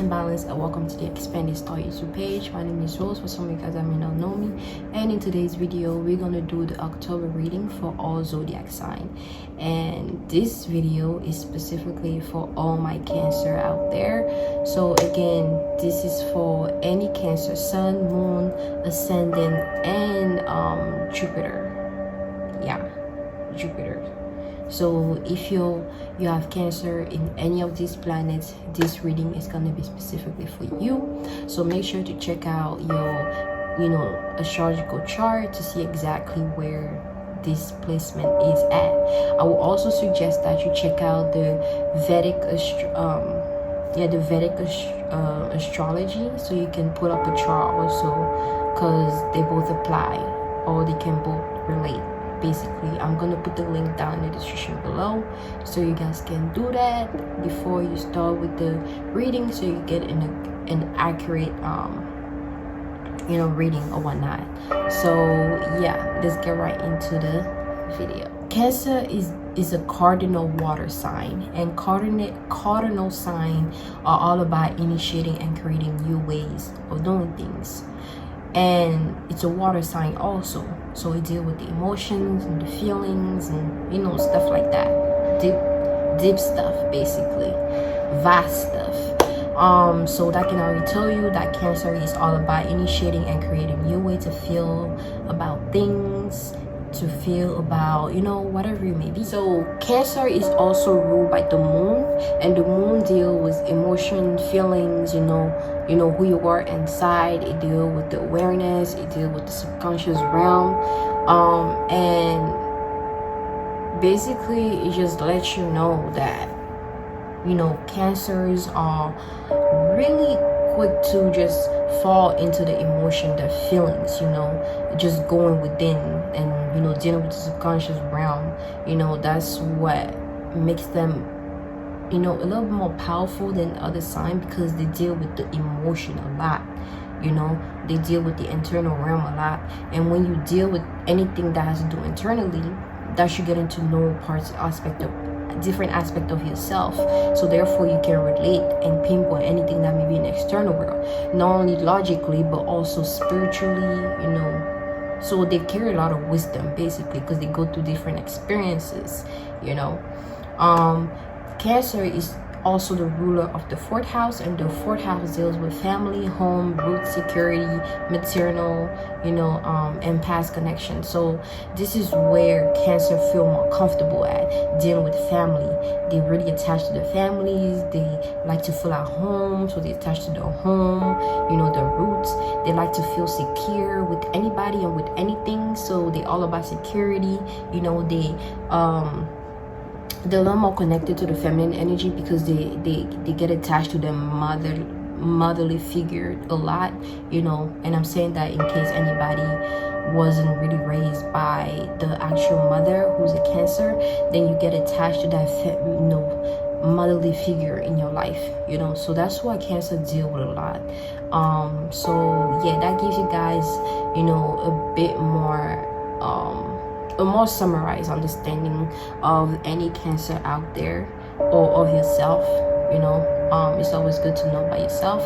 Balance, and welcome to the Expanded Star YouTube page. My name is Rose, for some of you guys that may not know me, and in today's video we're gonna do the October reading for all zodiac sign. And this video is specifically for all my Cancer out there. So again, this is for any Cancer sun, moon, ascendant, and Jupiter. Jupiter. So if you have Cancer in any of these planets, this reading is going to be specifically for you. So make sure to check out your astrological chart to see exactly where this placement is at. I will also suggest that you check out the Vedic Astrology, so you can put up a chart also, because they both apply, or they can both relate. Basically, I'm gonna put the link down in the description below, so you guys can do that before you start with the reading, so you get an accurate reading or whatnot. So yeah, let's get right into the video. Cancer is a cardinal water sign, and cardinal sign are all about initiating and creating new ways of doing things. And it's a water sign also, so it deals with the emotions and the feelings and stuff like that, deep stuff, basically vast stuff. So that can already tell you that Cancer is all about initiating and creating new way to feel about things, to feel about whatever it may be. So Cancer is also ruled by the moon, and the moon deals with emotion, feelings, who you are inside. It deals with the awareness, it deals with the subconscious realm, and basically it just lets you know that Cancers are really quick to just fall into the emotion, the feelings, just going within and dealing with the subconscious realm. That's what makes them a little bit more powerful than other signs, because they deal with the emotion a lot. They deal with the internal realm a lot, and when you deal with anything that has to do internally, that you get into different aspect of yourself. So therefore you can relate and pinpoint anything that may be in the external world, not only logically but also spiritually. So they carry a lot of wisdom, basically, because they go through different experiences. Cancer is also the ruler of the fourth house, and the fourth house deals with family, home, root, security, maternal, and past connection. So this is where Cancer feel more comfortable at, dealing with family. They really attached to their families. They like to feel at home, so they attach to their home, their roots. They like to feel secure with anybody and with anything, so they all about security. They're a lot more connected to the feminine energy, because they get attached to their motherly figure a lot, and I'm saying that in case anybody wasn't really raised by the actual mother who's a Cancer, then you get attached to that motherly figure in your life, so that's why Cancer deal with a lot. So yeah, that gives you guys a bit more a more summarized understanding of any Cancer out there, or of yourself. It's always good to know about yourself.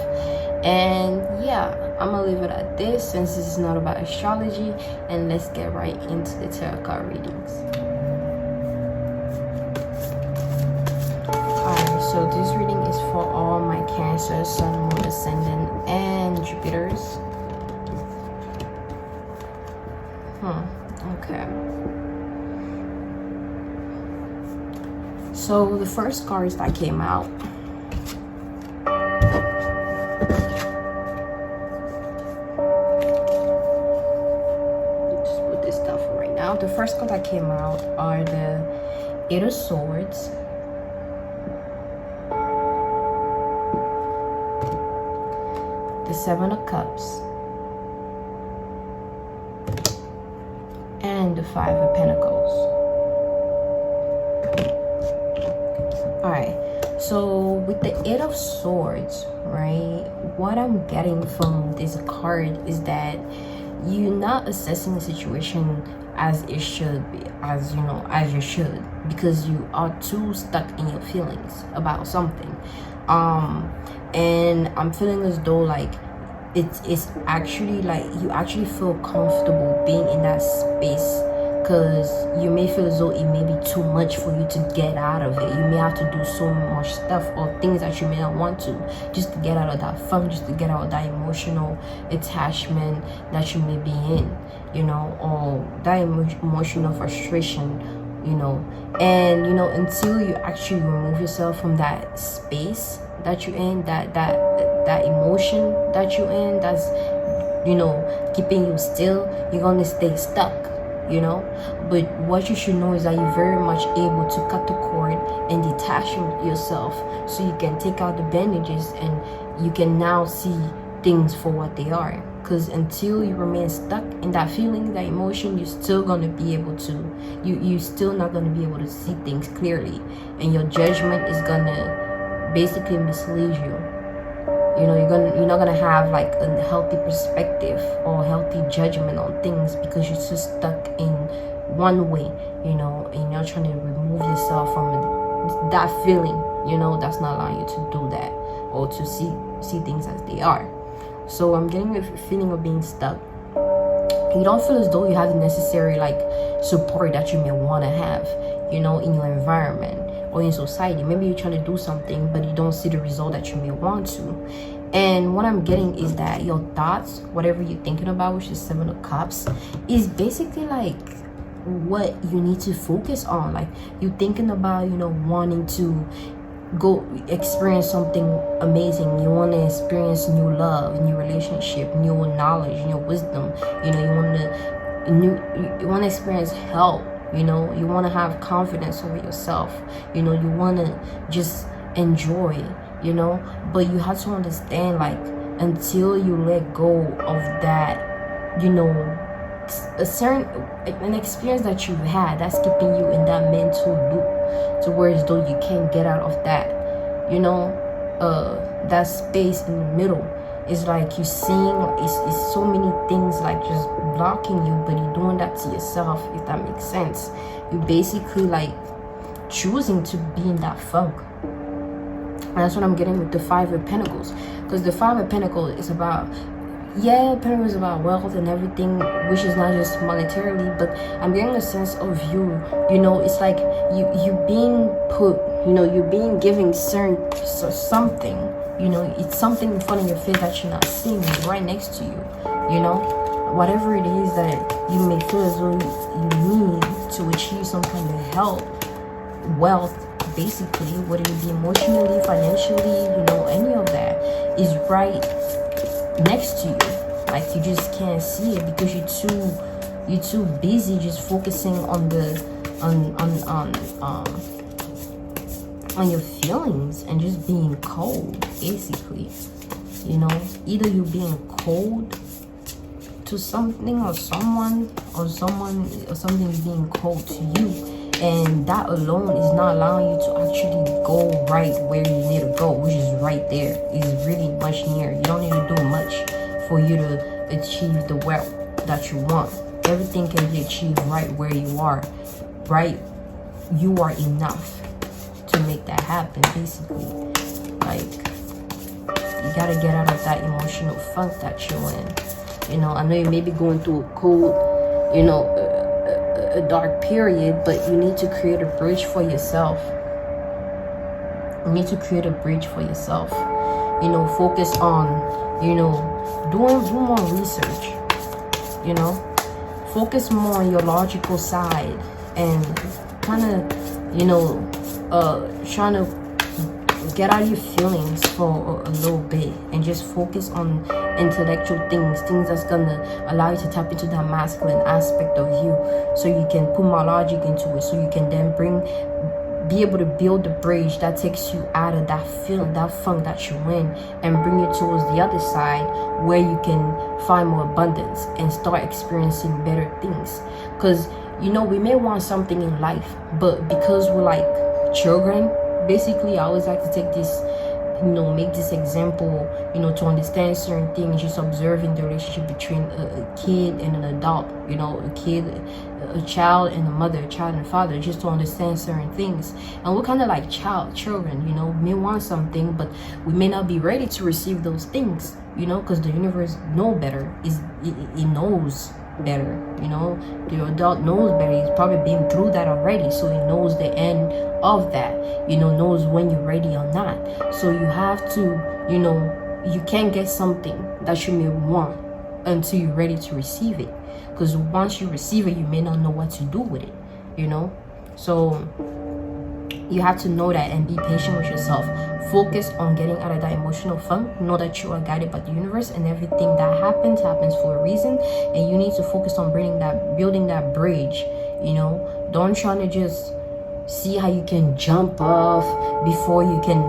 And yeah, I'm gonna leave it at this, since this is not about astrology, and let's get right into the tarot card readings. Alright, so this reading is for all my Cancer sun, moon, ascendant, and Jupiters. Okay. So the first cards that came out, just put this down for right now. The first card that came out are the Eight of Swords, the Seven of Cups, and the Five of Pentacles. Alright, so with the Eight of Swords, right, what I'm getting from this card is that you're not assessing the situation as it should be, as you should, because you are too stuck in your feelings about something. And I'm feeling as though like it's actually like you actually feel comfortable being in that space, because you may feel as though it may be too much for you to get out of it. You may have to do so much stuff or things that you may not want to, just to get out of that funk, just to get out of that emotional attachment that you may be in, you know, or that emotional frustration, you know. And you know, until you actually remove yourself from that space that you're in, that emotion that you're in, that's, you know, keeping you still, you're gonna stay stuck, you know. But what you should know is that you're very much able to cut the cord and detach yourself, so you can take out the bandages and you can now see things for what they are. Because until you remain stuck in that feeling, that emotion, you're still gonna be able to, you're still not gonna be able to see things clearly, and your judgment is gonna basically mislead you. You know, you're not gonna have like a healthy perspective or healthy judgment on things, because you're just stuck in one way, you know, and you're trying to remove yourself from that feeling, you know, that's not allowing you to do that or to see things as they are. So I'm getting a feeling of being stuck. You don't feel as though you have the necessary like support that you may want to have, you know, in your environment or in society. Maybe you're trying to do something, but you don't see the result that you may want to. And what I'm getting is that your thoughts, whatever you're thinking about, which is 7 of Cups, is basically like what you need to focus on. Like you're thinking about, you know, wanting to go experience something amazing. You want to experience new love, new relationship, new knowledge, new wisdom. You know, you want to experience health. You know, you want to have confidence over yourself. You know, you want to just enjoy, you know. But you have to understand, like, until you let go of that, you know, an experience that you've had that's keeping you in that mental loop, to where as though you can't get out of that, you know, that space in the middle. It's like you're seeing, it's so many things like just blocking you, but you're doing that to yourself, if that makes sense. You're basically like choosing to be in that funk. And that's what I'm getting with the 5 of Pentacles. Because the 5 of Pentacles is about, yeah, Pentacles is about wealth and everything, which is not just monetarily, but I'm getting a sense of you know, it's like you being put, you know, you're being given something, you know, it's something in front of your face that you're not seeing, right next to you, you know, whatever it is that you may feel as though you need to achieve some kind of help, wealth, basically, whether it be emotionally, financially, you know, any of that is right next to you. Like you just can't see it because you're too busy just focusing on the on your feelings and just being cold, basically. You know, either you're being cold to something or someone, or something is being cold to you, and that alone is not allowing you to actually go right where you need to go, which is right there. It's really much near. You don't need to do much for you to achieve the wealth that you want. Everything can be achieved right where you are. Right, you are enough to make that happen, basically. Like, you gotta get out of that emotional funk that you're in. You know, I know you may be going through a cold, you know, a dark period, but you need to create a bridge for yourself. You need to create a bridge for yourself. You know, focus on, you know, do more research. You know, focus more on your logical side and kind of, you know, trying to get out your feelings for a little bit and just focus on intellectual things that's gonna allow you to tap into that masculine aspect of you, so you can put more logic into it, so you can then be able to build the bridge that takes you out of that feeling, that funk that you're in, and bring you towards the other side where you can find more abundance and start experiencing better things. Because, you know, we may want something in life, but because we're like children, basically, I always like to take this make this example, to understand certain things, just observing the relationship between a kid and an adult, a child and a mother, a child and a father, just to understand certain things. And we're kind of like children, may want something, but we may not be ready to receive those things, because the universe knows better. It knows better, the adult knows better. He's probably been through that already, so he knows the end of that, knows when you're ready or not. So you have to, you can't get something that you may want until you're ready to receive it, because once you receive it, you may not know what to do with it, so you have to know that and be patient with yourself. Focus on getting out of that emotional funk. Know that you are guided by the universe, and everything that happens for a reason, and you need to focus on building that bridge. Don't try to just see how you can jump off before you can,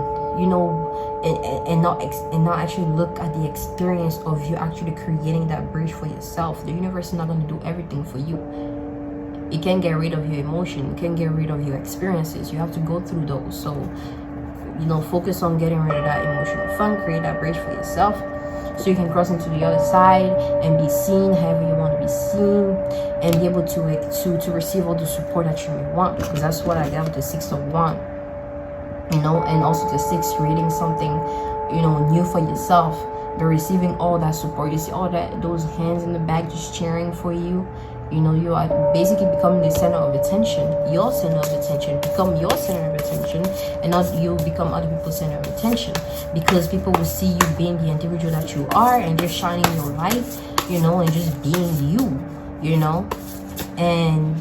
and not actually look at the experience of you actually creating that bridge for yourself. The universe is not going to do everything for you. It can't get rid of your emotion. It can't get rid of your experiences. You have to go through those. So, focus on getting rid of that emotional funk. Create that bridge for yourself, so you can cross into the other side and be seen however you want to be seen, and be able to receive all the support that you may want. Because that's what I got with the 6 of Wands. And also the 6 creating something, new for yourself. But receiving all that support. You see all those hands in the back just cheering for you. You are basically becoming the center of attention. Your center of attention. Become your center of attention, and not you become other people's center of attention. Because people will see you being the individual that you are, and just shining your light, and just being you, And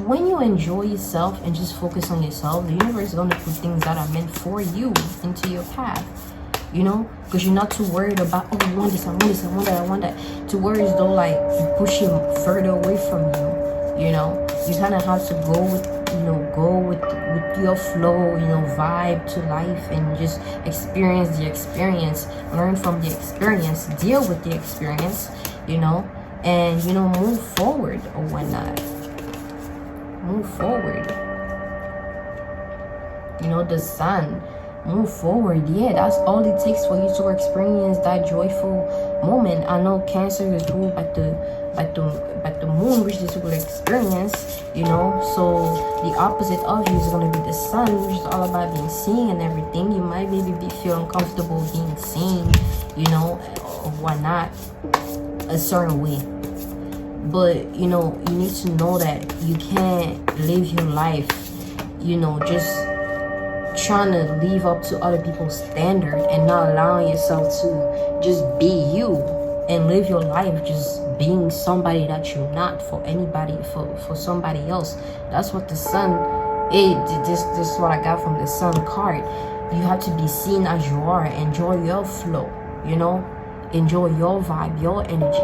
when you enjoy yourself and just focus on yourself, the universe is going to put things that are meant for you into your path. Because you're not too worried about, oh, I want this, I want this, I want that, I want that. To worry as though like you push him further away from you. You kind of have to go with your flow, vibe to life, and just experience the experience, learn from the experience, deal with the experience, and move forward or whatnot. Move forward. The sun. Move forward. Yeah, that's all it takes for you to experience that joyful moment. I know Cancer is ruled by the moon, which is will experience, so the opposite of you is going to be the sun, which is all about being seen and everything. You might maybe be feeling comfortable being seen, or whatnot, a certain way. But you need to know that you can't live your life, just trying to live up to other people's standard, and not allowing yourself to just be you and live your life just being somebody that you're not for anybody, for somebody else. That's what the sun is. This is what I got from the sun card. You have to be seen as you are. Enjoy your flow, enjoy your vibe, your energy,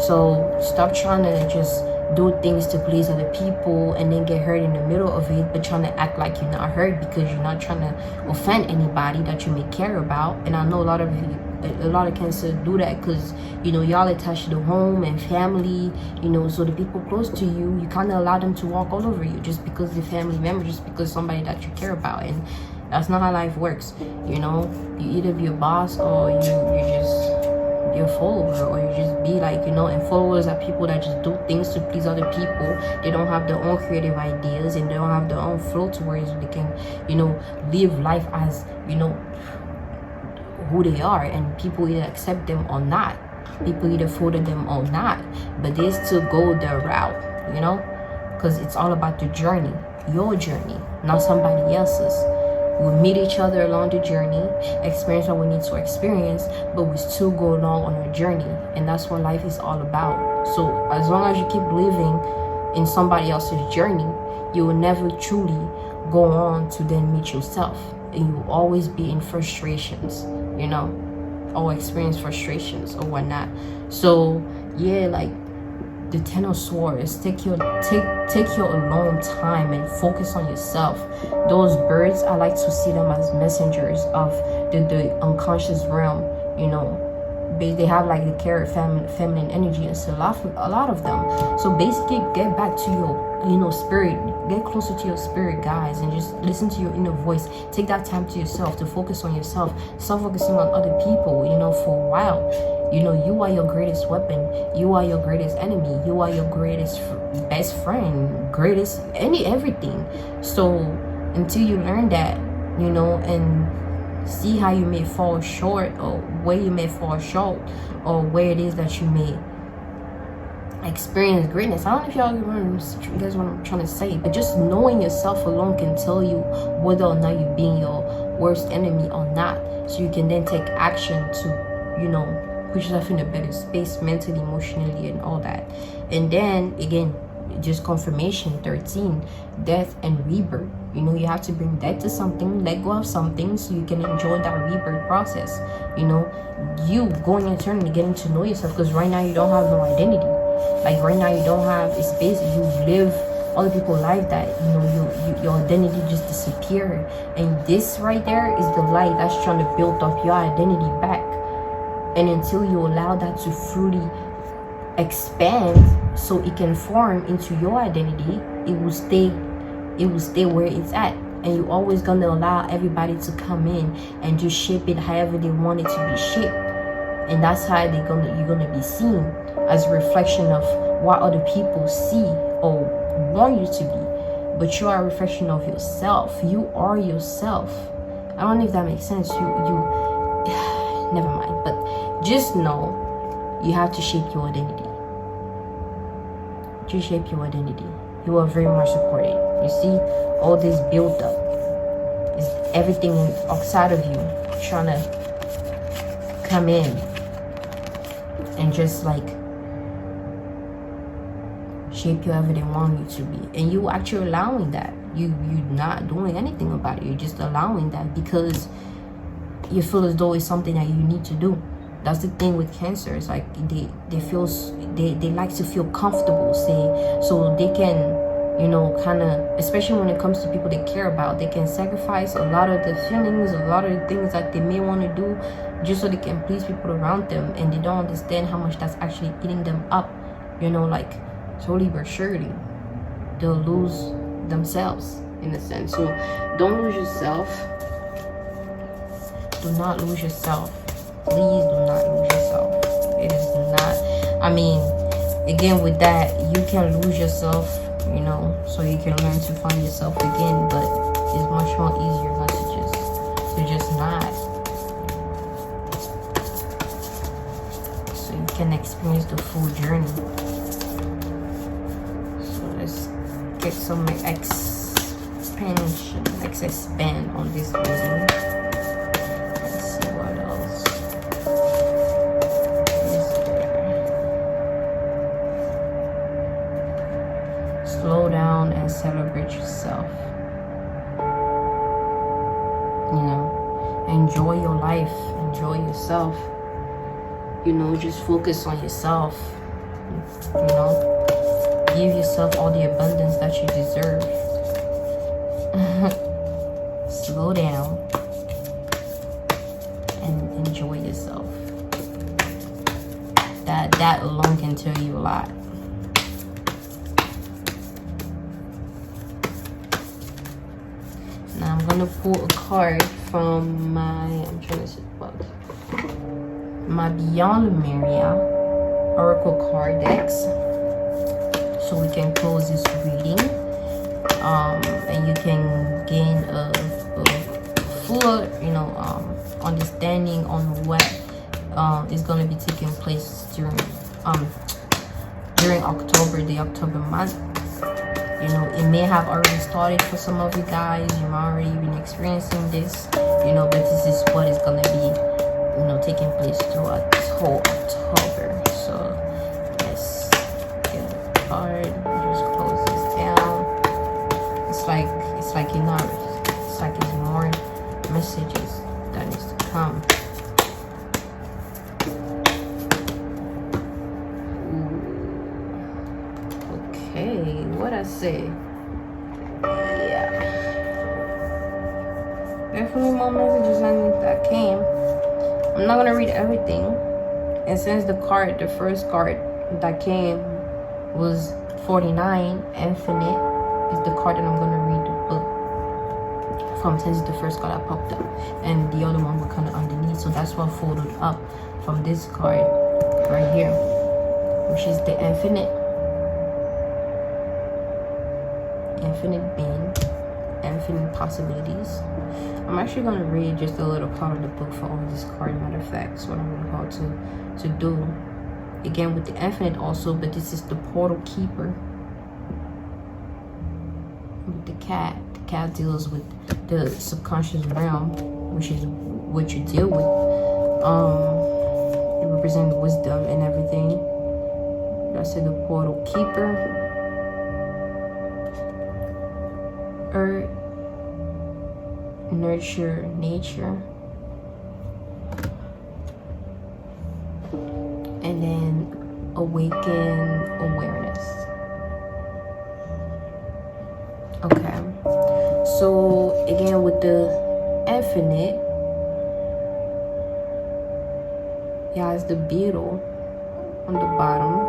so stop trying to just do things to please other people and then get hurt in the middle of it, but trying to act like you're not hurt because you're not trying to offend anybody that you may care about. And I know a lot of Cancer do that because y'all attached to the home and family, so the people close to you, you kind of allow them to walk all over you just because they're family member, just because somebody that you care about. And that's not how life works. You either be a boss, or you just your follower, or you just be like, and followers are people that just do things to please other people. They don't have their own creative ideas, and they don't have their own flow to where they can, live life as, who they are, and people either accept them or not. People either follow them or not, but they still go their route, because it's all about the journey, your journey, not somebody else's. We meet each other along the journey, experience what we need to experience, but we still go along on our journey. And that's what life is all about. So as long as you keep living in somebody else's journey, you will never truly go on to then meet yourself. And you will always be in frustrations, or experience frustrations or whatnot. So yeah, like the 10 of Swords, take your alone time and focus on yourself. Those birds, I like to see them as messengers of the unconscious realm, they have like the carrot feminine energy, and so a lot of them. So basically, get back to your spirit, get closer to your spirit, guys, and just listen to your inner voice. Take that time to yourself, to focus on yourself. Stop focusing on other people, for a while. You are your greatest weapon. You are your greatest enemy. You are your greatest best friend, greatest everything. So until you learn that, and see how you may fall short, or where you may fall short, or where it is that you may experience greatness. I don't know if you guys what I'm trying to say, but just knowing yourself alone can tell you whether or not you're being your worst enemy or not, so you can then take action to put yourself in a better space mentally, emotionally, and all that. And then again, just confirmation 13, death and rebirth. You have to bring death to something, let go of something, so you can enjoy that rebirth process. You going internally, getting to know yourself, because right now you don't have no identity. Like right now you don't have, it's basically you live other people's life that your identity just disappeared. And this right there is the light that's trying to build up your identity back. And until you allow that to fully expand, so it can form into your identity, it will stay where it's at. And you're always gonna allow everybody to come in and just shape it however they want it to be shaped. And that's how you're gonna be seen, as a reflection of what other people see or want you to be. But you are a reflection of yourself. You are yourself. I don't know if that makes sense. You never mind. But just know you have to shape your identity. Just shape your identity. You are very much supported. You see, all this build up is everything outside of you trying to come in and just like shape you however they want you to be. And you actually allowing that. You're not doing anything about it. You're just allowing that because you feel as though it's something that you need to do. That's the thing with Cancer. It's like they like to feel comfortable, so they can, kind of, especially when it comes to people they care about, they can sacrifice a lot of the feelings, a lot of the things that they may want to do just so they can please people around them, and they don't understand how much that's actually eating them up. Like slowly but surely they'll lose themselves in a sense. So don't lose yourself. Do not lose yourself. Please do not lose yourself. It is not, I mean, again, with that, you can lose yourself, so you can learn to find yourself again, but it's much more easier not to just not. So you can experience the full journey. So let's get some expansion, let's expand on this reading. Slow down and celebrate yourself. Enjoy your life, enjoy yourself. Just focus on yourself. Give yourself all the abundance that you deserve. Slow down and enjoy yourself. That alone can tell you a lot. Now I'm gonna pull a card from my Beyond Lemuria Oracle card decks, so we can close this reading, and you can gain a fuller, understanding on what is gonna be taking place during October, the October month. It may have already started for some of you guys. You might already been experiencing this, but this is what is going to be, taking place throughout this whole October. So let's get a card. Just close this down. It's like enough. It's like there's more messages that needs to come. Okay, what I say? Yeah, definitely more messages that came. I'm not gonna read everything, And since the first card that came was 49, Infinite is the card that I'm going to read the book from, since the first card that popped up. And the other one were kind of underneath. So that's what folded up from this card right here, which is the Infinite being, infinite possibilities. I'm actually going to read just a little part of the book for all this card. Matter of fact, so what I'm going to do again with the Infinite also, but this is the Portal Keeper with the cat. The cat deals with the subconscious realm, which is what you deal with. It represents wisdom and everything. I said the Portal Keeper. Earth, nurture nature, and then awaken awareness. Okay, so again with the Infinite, yeah, it's the beetle on the bottom.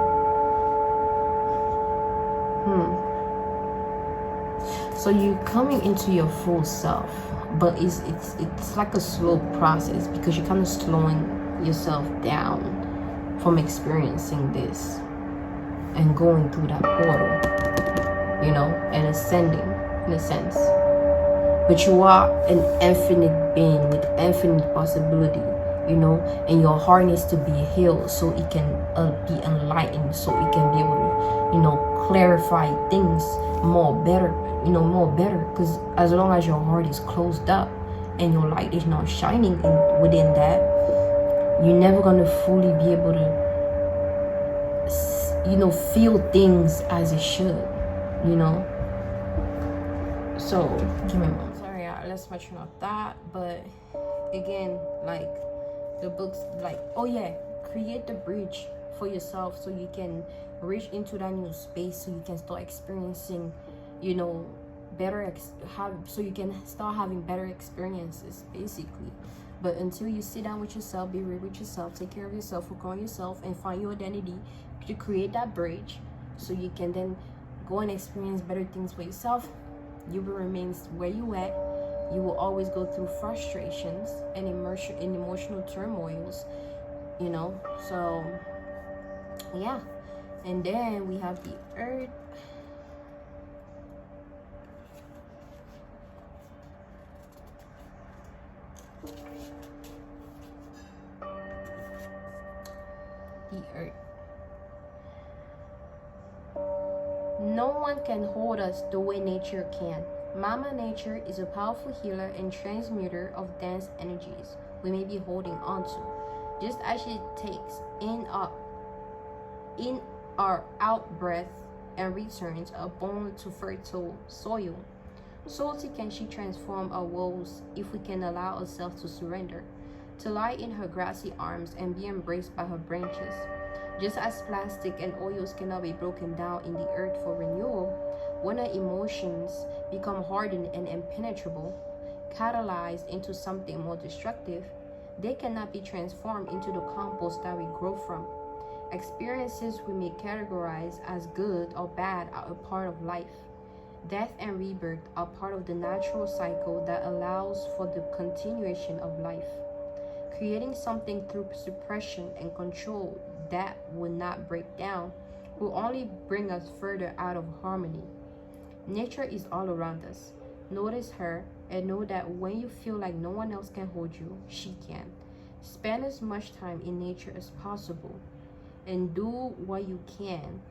So you're coming into your full self, but it's like a slow process, because you're kind of slowing yourself down from experiencing this and going through that portal, you know, and ascending in a sense. But you are an infinite being with infinite possibility, you know, and your heart needs to be healed so it can be enlightened, so it can be able to, you know, clarify things more better. Because as long as your heart is closed up and your light is not shining within that, you're never going to fully be able to, you know, feel things as it should, you know. So give me a moment. Sorry, I lost my train of thought. But again, like the books, like, oh yeah, create the bridge for yourself so you can reach into that new space, so you can start experiencing, you know, so you can start having better experiences, basically. But until you sit down with yourself, be real with yourself, take care of yourself, work on yourself, and find your identity, to create that bridge so you can then go and experience better things for yourself, you will remain where you at. You will always go through frustrations and emotional turmoils, you know. So yeah. And then we have the Earth. The Earth. No one can hold us the way nature can. Mama Nature is a powerful healer and transmuter of dense energies we may be holding on to. Just as she takes in our out breath and returns our bone to fertile soil, so can she transform our woes if we can allow ourselves to surrender, to lie in her grassy arms and be embraced by her branches. Just as plastic and oils cannot be broken down in the earth for renewal, when our emotions become hardened and impenetrable, catalyzed into something more destructive, they cannot be transformed into the compost that we grow from. Experiences we may categorize as good or bad are a part of life. Death and rebirth are part of the natural cycle that allows for the continuation of life. Creating something through suppression and control that will not break down will only bring us further out of harmony. Nature is all around us. Notice her and know that when you feel like no one else can hold you, she can. Spend as much time in nature as possible and do what you can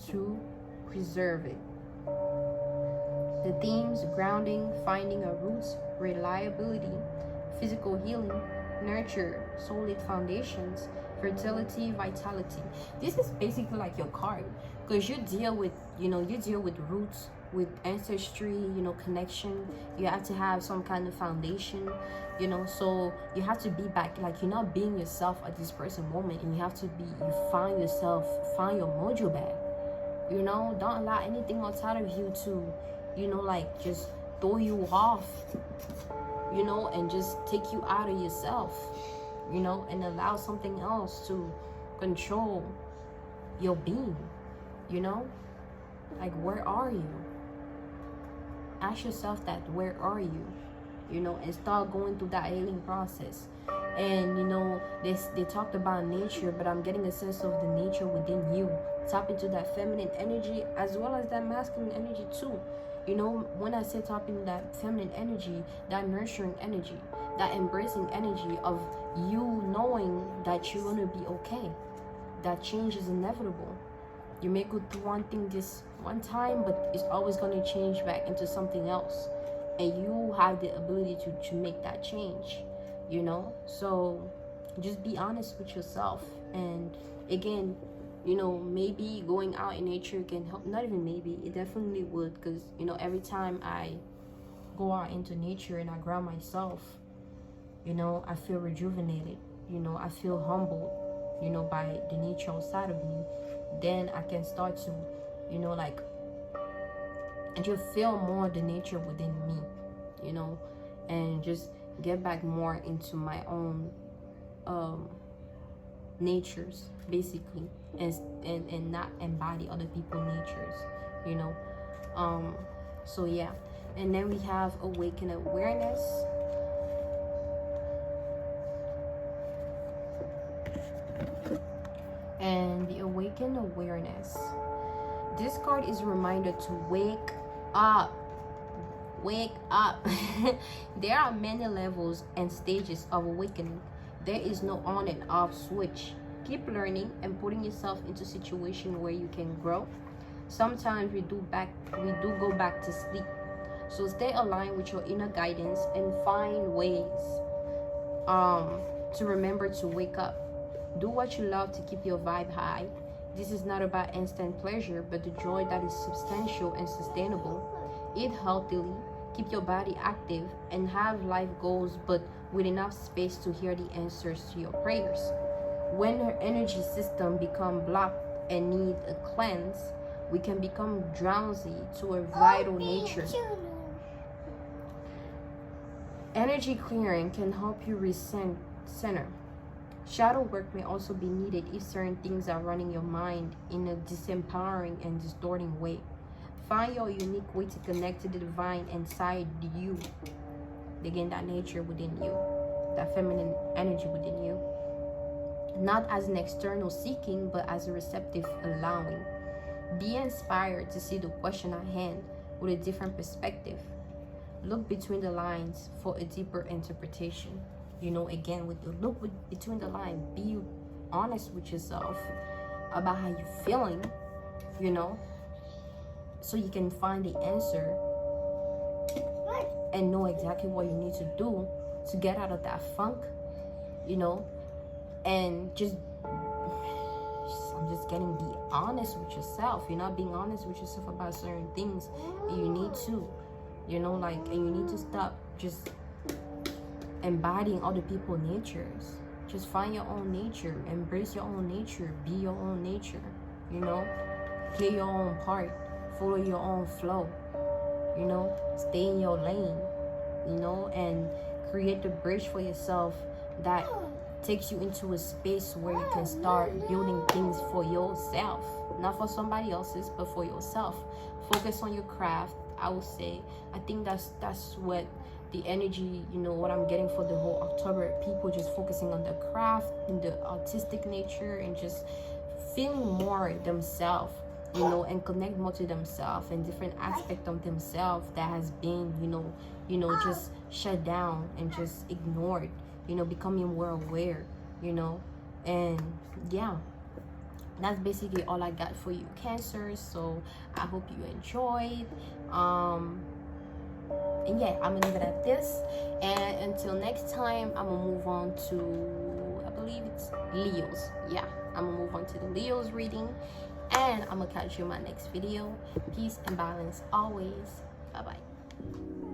to preserve it. The themes: grounding, finding our roots, reliability, physical healing, nurture, solid foundations, fertility, vitality. This is basically like your card, because you deal with roots, with ancestry, connection. You have to have some kind of foundation, so you have to be back, like, you're not being yourself at this present moment, and you find your mojo back. Don't allow anything outside of you to just throw you off, and just take you out of yourself. you know, and allow something else to control your being, you know? Like, where are you? Ask yourself that, where are you? You know, and start going through that healing process. And you know, they talked about nature, but I'm getting a sense of the nature within you. Tap into that feminine energy as well as that masculine energy too. You know, when I say tap into that feminine energy, that nurturing energy, that embracing energy of you knowing that you're gonna be okay, that change is inevitable. You may go through one thing this one time, but it's always gonna change back into something else, and you have the ability to make that change, you know? So just be honest with yourself. And again, you know, maybe going out in nature can help. Not even maybe, it definitely would, because you know, every time I go out into nature and I ground myself, you know, I feel rejuvenated, you know, I feel humbled, you know, by the nature outside of me. Then I can start to, you know, like, and you feel more the nature within me, you know, and just get back more into my own natures, basically, and not embody other people's natures, you know. So yeah. And then we have awaken awareness. And the awaken awareness, this card is a reminder to wake up. Wake up. There are many levels and stages of awakening. There is no on and off switch. Keep learning and putting yourself into situations where you can grow. Sometimes we do go back to sleep. So stay aligned with your inner guidance and find ways to remember to wake up. Do what you love to keep your vibe high. This is not about instant pleasure, but the joy that is substantial and sustainable. Eat healthily, keep your body active, and have life goals, but with enough space to hear the answers to your prayers. When our energy system become blocked and need a cleanse, we can become drowsy to a vital nature. Energy clearing can help you recenter. Shadow work may also be needed if certain things are running your mind in a disempowering and distorting way. Find your unique way to connect to the divine inside you. Again, that nature within you, that feminine energy within you. Not as an external seeking, but as a receptive allowing. Be inspired to see the question at hand with a different perspective. Look between the lines for a deeper interpretation. You know, again, with the look between the lines, be honest with yourself about how you're feeling, you know, so you can find the answer and know exactly what you need to do to get out of that funk, you know. And just I'm just getting be honest with yourself. You're not being honest with yourself about certain things, and you need to, you know, like, and you need to stop just embodying other people's natures. Just find your own nature, embrace your own nature, be your own nature, you know, play your own part, follow your own flow, you know, stay in your lane, you know, and create the bridge for yourself that takes you into a space where you can start building things for yourself, not for somebody else's, but for yourself. Focus on your craft, I would say. I think that's what the energy, you know, what I'm getting for the whole October. People just focusing on the craft and the artistic nature and just feeling more themselves, you know, and connect more to themselves and different aspect of themselves that has been, you know, just shut down and just ignored, you know, becoming more aware, you know. And yeah, that's basically all I got for you, Cancer. So I hope you enjoyed. And yeah, I'm gonna leave it at this, and until next time, I'm gonna move on to, I believe it's Leos. Yeah, I'm gonna move on to the Leos reading, and I'm gonna catch you in my next video. Peace and balance always. Bye bye.